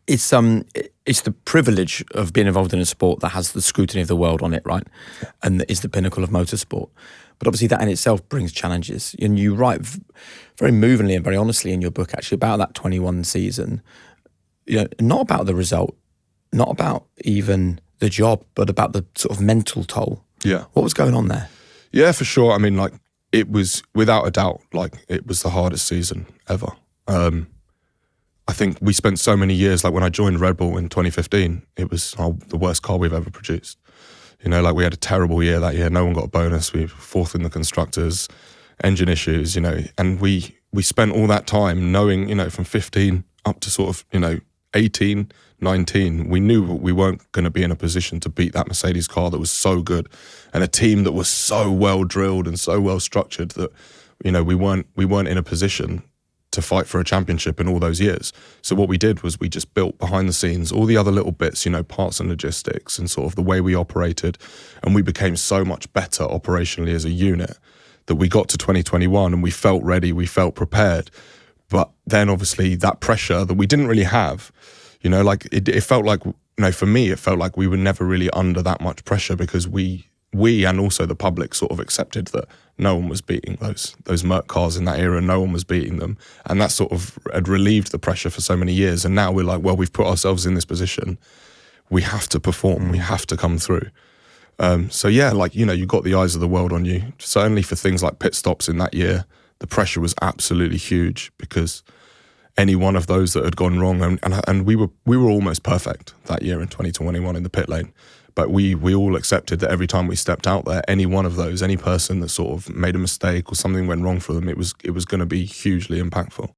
it's the privilege of being involved in a sport that has the scrutiny of the world on it, right? And that is the pinnacle of motorsport. But obviously that in itself brings challenges. And you write very movingly and very honestly in your book actually about that 21 season, not about the result, not about even the job, but about the sort of mental toll. Yeah. What was going on there? Yeah, for sure. I mean, like, it was, without a doubt, like, it was the hardest season ever. I think we spent so many years, like when I joined Red Bull in 2015, it was the worst car we've ever produced. Like we had a terrible year that year. No one got a bonus. We were fourth in the constructors, engine issues, and we spent all that time knowing, from 15 up to sort of, 18, 19, we knew we weren't going to be in a position to beat that Mercedes car that was so good and a team that was so well drilled and so well structured that, we weren't in a position to fight for a championship in all those years. So what we did was we just built behind the scenes all the other little bits, parts and logistics and sort of the way we operated, and we became so much better operationally as a unit that we got to 2021 and we felt ready, we felt prepared. But then obviously that pressure that we didn't really have, like it felt like, for me, it felt like we were never really under that much pressure because we and also the public sort of accepted that no one was beating those Merc cars in that era. No one was beating them. And that sort of had relieved the pressure for so many years. And now we're like, well, we've put ourselves in this position. We have to perform. We have to come through. So yeah, like, you got the eyes of the world on you. Certainly for things like pit stops in that year, the pressure was absolutely huge because any one of those that had gone wrong, and we were almost perfect that year in 2021 in the pit lane. But we all accepted that every time we stepped out there, any one of those, any person that sort of made a mistake or something went wrong for them, it was going to be hugely impactful.